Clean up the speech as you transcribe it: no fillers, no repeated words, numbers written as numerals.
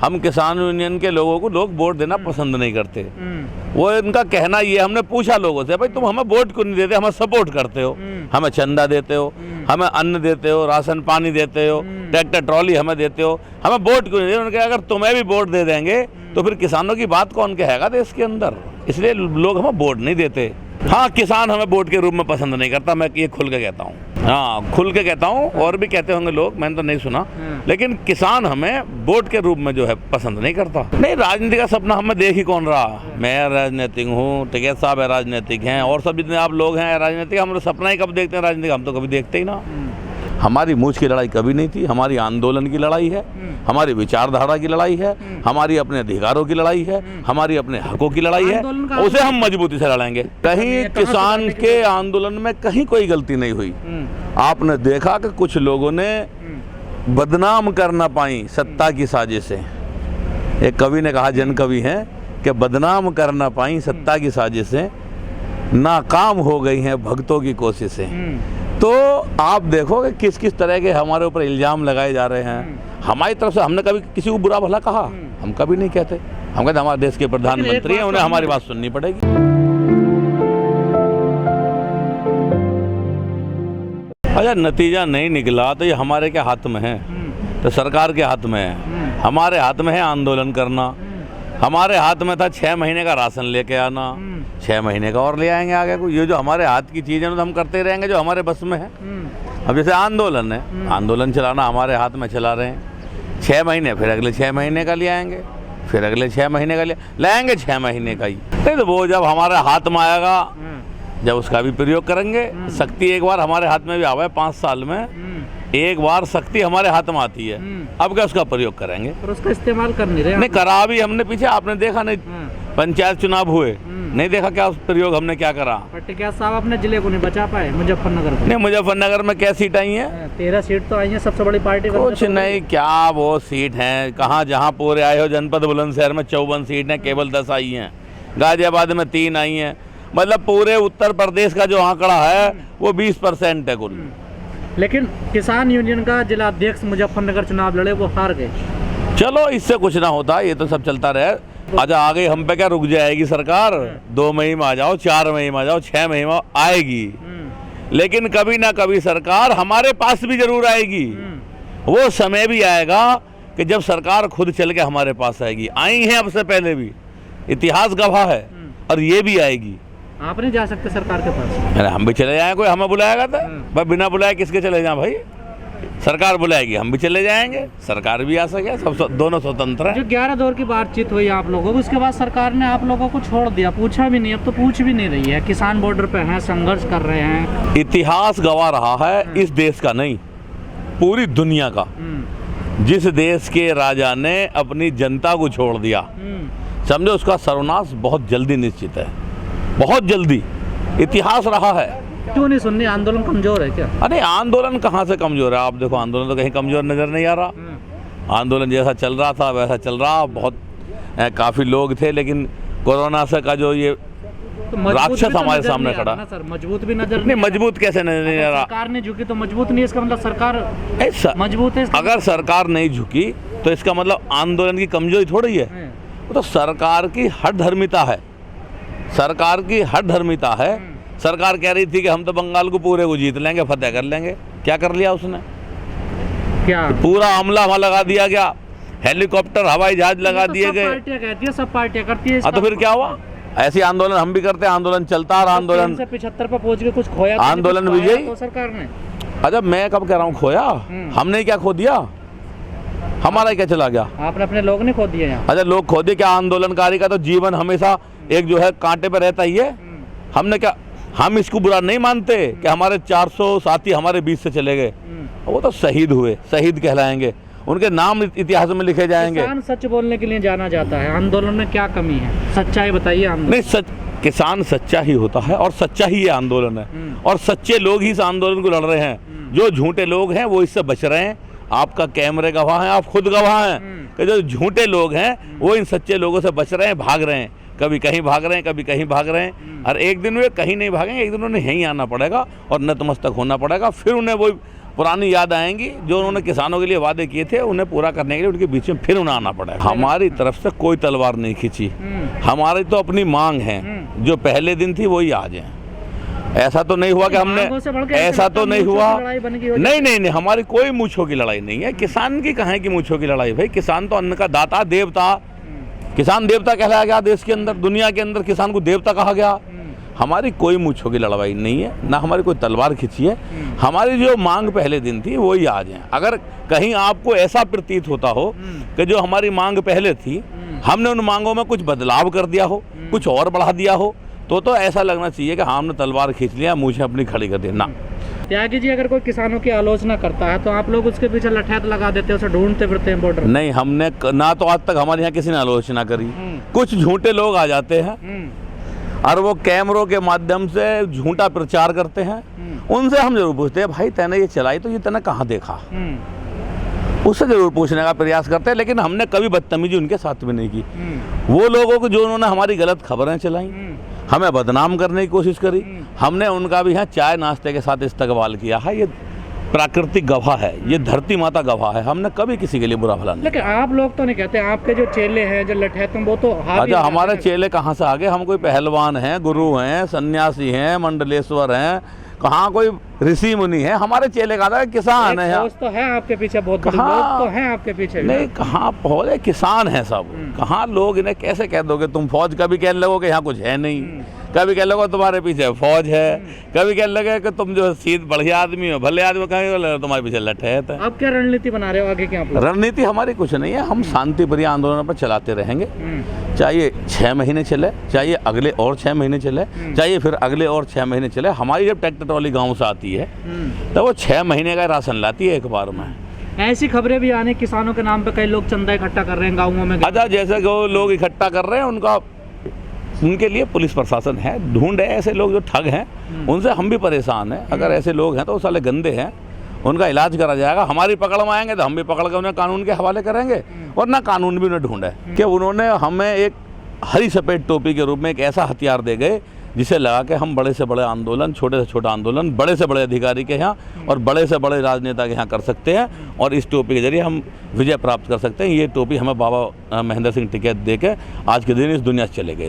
हम किसान यूनियन के लोगों को लोग वोट देना पसंद नहीं करते। वो इनका कहना ये, हमने पूछा लोगों से, भाई तुम हमें वोट क्यों नहीं देते, हमें सपोर्ट करते हो, हमें चंदा देते हो, हमें अन्न देते हो, राशन पानी देते हो, ट्रैक्टर ट्रॉली हमें देते हो, हमें वोट क्यों नहीं देते। उन्होंने कहा अगर तुम्हें भी वोट दे देंगे तो फिर किसानों की बात कौन कहेगा देश के अंदर, इसलिए लोग हमें वोट नहीं देते। हाँ, किसान हमें वोट के रूप में पसंद नहीं करता, मैं ये खुल के कहता हूँ। हाँ, खुल के कहता हूँ, और भी कहते होंगे लोग, मैंने तो नहीं सुना, लेकिन किसान हमें वोट के रूप में जो है पसंद नहीं करता। नहीं, राजनीति का सपना हमें देख ही कौन रहा। मैं राजनीतिक हूँ, टिकैत साहब है राजनीतिक हैं, और सब जितने आप लोग हैं राजनीतिक। हम सपना ही कब देखते हैं राजनीतिक, हम तो कभी देखते ही ना। हमारी मूछ की लड़ाई कभी नहीं थी, हमारी आंदोलन की लड़ाई है, हमारी विचारधारा की लड़ाई है, हमारी अपने अधिकारों की लड़ाई है, हमारी अपने हकों की लड़ाई है, उसे हम मजबूती से लड़ेंगे। कहीं किसान के आंदोलन में कहीं कोई गलती नहीं हुई। आपने देखा कि कुछ लोगों ने बदनाम करना पाई सत्ता की साजिशें। एक कवि ने कहा, जन कवि हैं, कि बदनाम करना पाई सत्ता की साजिशें, नाकाम हो गई हैं भक्तों की कोशिशें। तो आप देखो कि किस किस तरह के हमारे ऊपर इल्ज़ाम लगाए जा रहे हैं। हमारी तरफ से हमने कभी किसी को बुरा भला कहा? हम कभी नहीं कहते। हम कहते हमारे देश के प्रधानमंत्री हैं, उन्हें हमारी बात सुननी पड़ेगी। अच्छा, नतीजा नहीं निकला तो ये हमारे क्या हाथ में है? तो सरकार के हाथ में है। हमारे हाथ में है आंदोलन करना। हमारे हाथ में था 6 महीने का राशन लेके आना, 6 महीने का और ले आएंगे आगे को। ये जो हमारे हाथ की चीज़ है तो हम करते रहेंगे जो हमारे बस में है। अब जैसे आंदोलन है, आंदोलन चलाना हमारे हाथ में चला रहे हैं। 6 महीने, फिर अगले 6 महीने का ले आएंगे, फिर अगले 6 महीने का ले आएंगे, 6 महीने का ही। नहीं तो वो जब हमारे हाथ में आएगा, जब उसका भी प्रयोग करेंगे। शक्ति एक बार हमारे हाथ में भी आवा है, 5 साल में एक बार शक्ति हमारे हाथ में आती है। अब क्या उसका प्रयोग करेंगे? पर उसका इस्तेमाल कर नहीं रहे। नहीं करा भी हमने, पीछे आपने देखा नहीं, पंचायत चुनाव हुए, नहीं देखा क्या उस प्रयोग हमने क्या करा। टिकैत साहब अपने जिले को नहीं बचा पाए, मुजफ्फरनगर को। नहीं, मुजफ्फरनगर में क्या सीट आई है? 13 सीट तो आई है, सबसे बड़ी पार्टी। कुछ नहीं, क्या वो सीट है कहाँ? जहाँ पूरे आए हो, जनपद बुलंदशहर में 54 सीट है, केवल 10 आई हैं। गाजियाबाद में 3 आई हैं। मतलब पूरे उत्तर प्रदेश का जो आंकड़ा है वो 20% है कुल। लेकिन किसान यूनियन का जिला अध्यक्ष मुजफ्फरनगर चुनाव लड़े, वो हार गए। चलो, इससे कुछ ना होता, ये तो सब चलता रहे। अच्छा, आगे हम पे क्या रुक जाएगी सरकार? 2 महीने में आ जाओ, 4 महीने में आ जाओ, 6 महीने में आएगी, लेकिन कभी ना कभी सरकार हमारे पास भी जरूर आएगी। वो समय भी आएगा कि जब सरकार खुद चल के हमारे पास आएगी। आई है अब से पहले भी, इतिहास गवाह है, और ये भी आएगी। आप नहीं जा सकते सरकार के पास? अरे हम भी चले जाएं, कोई हमें बुलाएगा था? भाई बिना बुलाए किसके चले जाएं भाई? सरकार बुलाएगी, हम भी चले जाएंगे, सरकार भी आ सके, सब दोनों स्वतंत्र हैं। जो 11 दौर की बातचीत हुई आप लोगों को, उसके बाद सरकार ने आप लोगों को छोड़ दिया, पूछा भी नहीं। अब तो पूछ भी नहीं रही है। किसान बॉर्डर पे हैं, संघर्ष कर रहे हैं। इतिहास गवाह रहा है, इस देश का नहीं, पूरी दुनिया का। जिस देश के राजा ने अपनी जनता को छोड़ दिया, समझो उसका सर्वनाश बहुत जल्दी निश्चित है, बहुत जल्दी। इतिहास रहा है। क्यों नहीं सुननी? आंदोलन कमजोर है क्या? अरे आंदोलन कहाँ से कमजोर है? आप देखो, आंदोलन तो कहीं कमजोर नजर नहीं आ रहा। आंदोलन जैसा चल रहा था वैसा चल रहा। बहुत काफी लोग थे, लेकिन कोरोना से का जो ये राक्षस हमारे सामने खड़ा। सर, मजबूत भी नजर नहीं, मजबूत कैसे नहीं आ रहा? सरकार ने झुकी तो मजबूत नहीं, इसका मतलब सरकार मजबूत है। अगर सरकार नहीं झुकी तो इसका मतलब आंदोलन की कमजोरी थोड़ी है। वो तो सरकार की हठधर्मिता है, सरकार की हठधर्मिता है। सरकार कह रही थी कि हम तो बंगाल को पूरे को जीत लेंगे, फतेह कर लेंगे। क्या कर लिया उसने? क्या पूरा हमला वहां लगा दिया गया, हेलीकॉप्टर हवाई जहाज लगा दिए गए। पार्टियां कहती है, सब पार्टियां करती है। तो फिर क्या हुआ? ऐसी आंदोलन हम भी करते हैं, आंदोलन चलता रहा। आंदोलन 75 पे पहुंच के कुछ खोया, आंदोलन विजयी तो सरकार ने। अच्छा, मैं कब कह रहा हूँ खोया? हमने क्या खो दिया? हमारा क्या चला गया? आपने अपने लोग नहीं खो दिए यहाँ। अच्छा, लोग खो दिए क्या? आंदोलनकारी का तो जीवन हमेशा एक जो है कांटे पे रहता ही है। हमने क्या, हम इसको बुरा नहीं मानते कि हमारे 400 साथी हमारे बीच से चले गए। वो तो शहीद हुए, शहीद कहलाएंगे, उनके नाम इतिहास में लिखे जाएंगे। किसान सच बोलने के लिए जाना जाता है। आंदोलन में क्या कमी है? सच्चाई बताइए। नहीं, किसान सच्चा ही होता है, और सच्चा ही ये आंदोलन है, और सच्चे लोग ही इस आंदोलन को लड़ रहे हैं। जो झूठे लोग हैं वो इससे बच रहे हैं। आपका कैमरे गवाह हैं, आप खुद गवाह हैं कि जो झूठे लोग हैं वो इन सच्चे लोगों से बच रहे हैं, भाग रहे हैं। कभी कहीं भाग रहे हैं, कभी कहीं भाग रहे हैं, और एक दिन वे कहीं नहीं भागेंगे, एक दिन उन्हें यहीं आना पड़ेगा और नतमस्तक होना पड़ेगा। फिर उन्हें वो पुरानी याद आएंगी। जो उन्होंने किसानों के लिए वादे किए थे उन्हें पूरा करने के लिए उनके बीच में फिर उन्हें आना पड़ा। हमारी तरफ से कोई तलवार नहीं खींची, हमारी तो अपनी मांग है, जो पहले दिन थी वही आज है। ऐसा तो नहीं हुआ कि हमने, ऐसा तो नहीं हुआ, नहीं, हमारी कोई मूंछों की लड़ाई नहीं है। किसान की कहाँ की मूंछों की लड़ाई भाई? किसान तो अन्न का दाता, देवता, किसान देवता कहलाया गया देश के अंदर, दुनिया के अंदर किसान को देवता कहा गया। हमारी कोई मूंछों की लड़ाई नहीं है, ना हमारी कोई तलवार खींची है। हमारी जो मांग पहले दिन थी वही आज है। अगर कहीं आपको ऐसा प्रतीत होता हो कि जो हमारी मांग पहले थी हमने उन मांगों में कुछ बदलाव कर दिया हो, कुछ और बढ़ा दिया हो, तो ऐसा लगना चाहिए कि हाँ हमने तलवार खींच लिया, मूछें अपनी खड़ी कर दी। ना त्यागी जी, अगर कोई किसानों की आलोचना करता है तो आप लोग उसके पीछे लठैत लगा देते हैं, उसे ढूंढते फिरते हैं बॉर्डर? नहीं, हमने ना तो आज तक हमारे यहाँ किसी ने आलोचना करी। कुछ झूठे लोग आ जाते हैं और वो कैमरों के माध्यम से झूठा प्रचार करते हैं। उनसे हम जरूर पूछते हैं, भाई तैने ये चलाई तो ये तैने कहाँ देखा? उससे जरूर पूछने का प्रयास करते हैं, लेकिन हमने कभी बदतमीजी उनके साथ में नहीं की। वो लोगों को जो उन्होंने हमारी गलत खबरें चलाई, हमें बदनाम करने की कोशिश करी, हमने उनका भी यहाँ चाय नाश्ते के साथ इस्तकबाल किया है। ये प्राकृतिक गवाह है, ये धरती माता गवाह है, हमने कभी किसी के लिए बुरा भला नहीं। लेकिन आप लोग तो नहीं कहते, आपके जो चेले हैं, जो लठैत हैं, वो तो अच्छा, हमारे चेले कहाँ से आ गए? हम कोई पहलवान हैं, गुरु हैं, सन्यासी हैं, मंडलेश्वर हैं, कहाँ कोई ऋषि मुनि है? हमारे चेले कहा था किसान है। तो है आपके पीछे, बहुत लोग तो हैं आपके पीछे। नहीं, कहाँ पौधे किसान हैं सब। कहाँ लोग इन्हें कैसे कह दोगे तुम फौज? कभी कह लोगे यहाँ कुछ है नहीं, कभी कह लोगे तुम्हारे पीछे फौज है, कभी कह लगे कि तुम जो सीध बढ़िया आदमी हो, भले आदमी, कहेंगे तुम्हारे पीछे लठैत है। अब क्या रणनीति बना रहे हो आगे? क्या रणनीति हमारी कुछ नहीं है, हम शांति प्रिय आंदोलन पर चलाते रहेंगे। चाहिए 6 महीने चले, चाहिए अगले और 6 महीने चले, चाहिए फिर अगले और 6 महीने चले। हमारी जब ट्रैक्टर ट्रॉली गाँव से आती है तो वो 6 महीने का राशन लाती है एक बार में। ऐसी खबरें भी आने, किसानों के नाम पे कई लोग चंदा इकट्ठा कर रहे हैं गाँवों में। अच्छा, जैसे वो लोग इकट्ठा कर रहे हैं उनके लिए पुलिस प्रशासन है, ढूंढे ऐसे लोग जो ठग हैं, उनसे हम भी परेशान हैं। अगर ऐसे लोग हैं तो वो साले गंदे हैं, उनका इलाज करा जाएगा। हमारी पकड़ में आएंगे तो हम भी पकड़ के उन्हें कानून के हवाले करेंगे, और ना कानून भी उन्हें ढूंढे कि उन्होंने हमें एक हरी सफ़ेद टोपी के रूप में एक ऐसा हथियार दे गए जिसे लगा के हम बड़े से बड़े आंदोलन, छोटे से छोटा आंदोलन, बड़े से बड़े अधिकारी के यहाँ और बड़े से बड़े राजनेता के यहाँ कर सकते हैं, और इस टोपी के जरिए हम विजय प्राप्त कर सकते हैं। ये टोपी हमें बाबा महेंद्र सिंह टिकैत दे के आज के दिन इस दुनिया से चले गए।